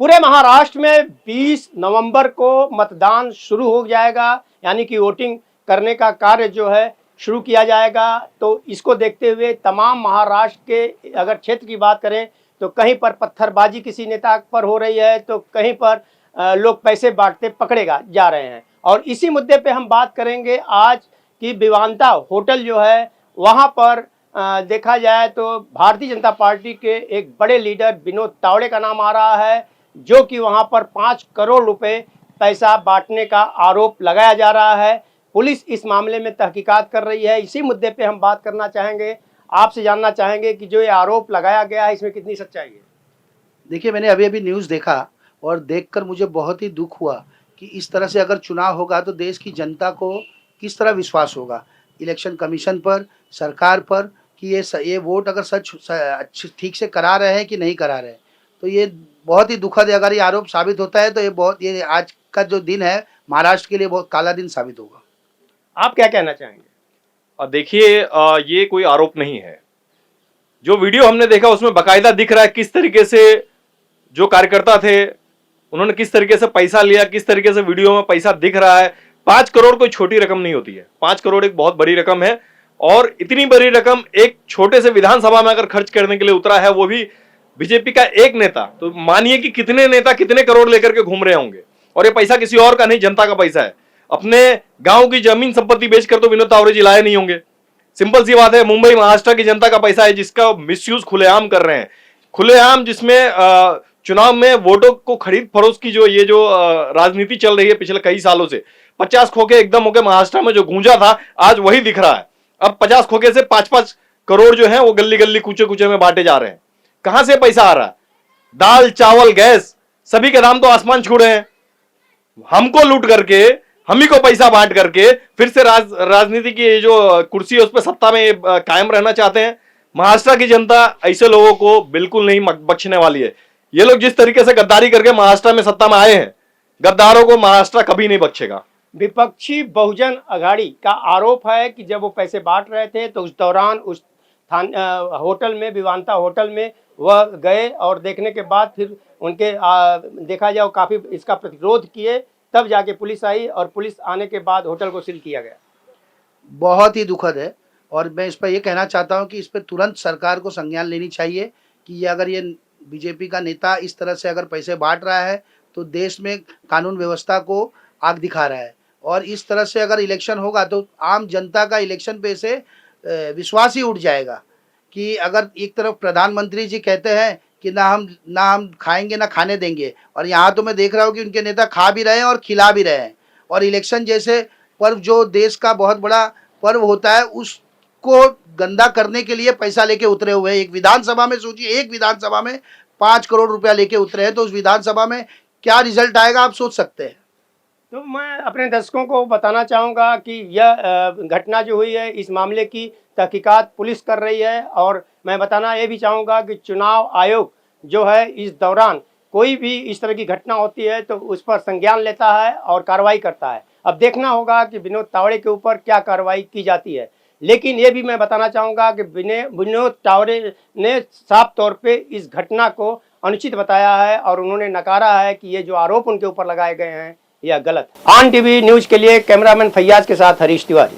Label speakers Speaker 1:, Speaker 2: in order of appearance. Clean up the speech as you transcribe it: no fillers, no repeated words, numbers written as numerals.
Speaker 1: पूरे महाराष्ट्र में 20 नवंबर को मतदान शुरू हो जाएगा, यानी कि वोटिंग करने का कार्य जो है शुरू किया जाएगा। तो इसको देखते हुए तमाम महाराष्ट्र के अगर क्षेत्र की बात करें तो कहीं पर पत्थरबाजी किसी नेता पर हो रही है, तो कहीं पर लोग पैसे बांटते पकड़े जा रहे हैं। और इसी मुद्दे पे हम बात करेंगे आज की विवांता होटल जो है वहाँ पर देखा जाए तो भारतीय जनता पार्टी के एक बड़े लीडर विनोद तावड़े का नाम आ रहा है, जो कि वहां पर 5 करोड़ रुपए पैसा बांटने का आरोप लगाया जा रहा है। पुलिस इस मामले में तहकीकात कर रही है। इसी मुद्दे पे हम बात करना चाहेंगे, आपसे जानना चाहेंगे कि जो ये आरोप लगाया गया है इसमें कितनी सच्चाई है।
Speaker 2: देखिए, मैंने अभी न्यूज़ देखा और देखकर मुझे बहुत ही दुख हुआ कि इस तरह से अगर चुनाव होगा तो देश की जनता को किस तरह विश्वास होगा इलेक्शन कमीशन पर, सरकार पर, कि ये वोट अगर ठीक से करा रहे हैं कि नहीं करा रहे हैं। तो ये बहुत ही दुखद है। अगर ये आरोप साबित होता है तो ये आज का जो दिन है महाराष्ट्र के लिए बहुत काला दिन साबित होगा।
Speaker 1: आप क्या कहना चाहेंगे?
Speaker 3: देखिए, ये कोई आरोप नहीं है। जो वीडियो हमने देखा उसमें बाकायदा दिख रहा है किस तरीके से जो कार्यकर्ता थे उन्होंने किस तरीके से पैसा लिया, किस तरीके से वीडियो में पैसा दिख रहा है। 5 करोड़ कोई छोटी रकम नहीं होती है। 5 करोड़ एक बहुत बड़ी रकम है, और इतनी बड़ी रकम एक छोटे से विधानसभा में अगर खर्च करने के लिए उतरा है, वो भी बीजेपी का एक नेता, तो मानिए कि कितने नेता कितने करोड़ लेकर के घूम रहे होंगे। और ये पैसा किसी और का नहीं, जनता का पैसा है। अपने गांव की जमीन संपत्ति बेचकर तो विनोद तावड़े जी लाए नहीं होंगे। सिंपल सी बात है, मुंबई महाराष्ट्र की जनता का पैसा है जिसका मिसयूज खुलेआम कर रहे हैं। खुलेआम, जिसमें चुनाव में वोटों को खरीद फरोख्त की जो राजनीति चल रही है पिछले कई सालों से। 50 खोखे एकदम होके महाराष्ट्र में जो गूंजा था, आज वही दिख रहा है। अब 50 खोखे से 5-5 करोड़ जो है वो गली गली कूचे कूचे में बांटे जा रहे हैं। कहां से पैसा आ रहा है? दाल, चावल, गैस, सभी के दाम तो आसमान छू रहे हैं। हमको लूट करके, हम ही को पैसा बांट करके फिर से राजनीति की जो कुर्सी है उस पर सत्ता में कायम रहना चाहते हैं। महाराष्ट्र की जनता ऐसे लोगों को बिल्कुल नहीं बख्शने वाली है। ये लोग जिस तरीके से गद्दारी करके महाराष्ट्र में सत्ता में आए हैं, गद्दारों को महाराष्ट्र कभी नहीं बख्शेगा।
Speaker 1: विपक्षी बहुजन अघाड़ी का आरोप है कि जब वो पैसे बांट रहे थे तो उस दौरान उस होटल में, विवांता होटल में वह गए और देखने के बाद फिर उनके देखा जाए काफ़ी इसका प्रतिरोध किए, तब जाके पुलिस आई और पुलिस आने के बाद होटल को सील किया गया।
Speaker 2: बहुत ही दुखद है। और मैं इस पर यह कहना चाहता हूं कि इस पर तुरंत सरकार को संज्ञान लेनी चाहिए कि अगर ये बीजेपी का नेता इस तरह से अगर पैसे बांट रहा है तो देश में कानून व्यवस्था को आग दिखा रहा है। और इस तरह से अगर इलेक्शन होगा तो आम जनता का इलेक्शन पे से विश्वास ही उठ जाएगा। कि अगर एक तरफ प्रधानमंत्री जी कहते हैं कि ना हम खाएंगे ना खाने देंगे, और यहाँ तो मैं देख रहा हूँ कि उनके नेता खा भी रहे हैं और खिला भी रहे हैं। और इलेक्शन जैसे पर्व जो देश का बहुत बड़ा पर्व होता है उसको गंदा करने के लिए पैसा लेके उतरे हुए हैं। एक विधानसभा में सोचिए, एक विधानसभा में 5 करोड़ रुपया लेके उतरे हैं, तो उस विधानसभा में क्या रिजल्ट आएगा आप सोच सकते हैं।
Speaker 1: तो मैं अपने दर्शकों को बताना चाहूँगा कि यह घटना जो हुई है इस मामले की तहकीकात पुलिस कर रही है। और मैं बताना ये भी चाहूँगा कि चुनाव आयोग जो है इस दौरान कोई भी इस तरह की घटना होती है तो उस पर संज्ञान लेता है और कार्रवाई करता है। अब देखना होगा कि विनोद तावड़े के ऊपर क्या कार्रवाई की जाती है। लेकिन ये भी मैं बताना चाहूँगा कि विनोद तावड़े ने साफ तौर पे इस घटना को अनुचित बताया है और उन्होंने नकारा है कि ये जो आरोप उनके ऊपर लगाए गए हैं यह गलत। ऑन टीवी न्यूज़ के लिए कैमरामैन फैयाज के साथ हरीश तिवारी।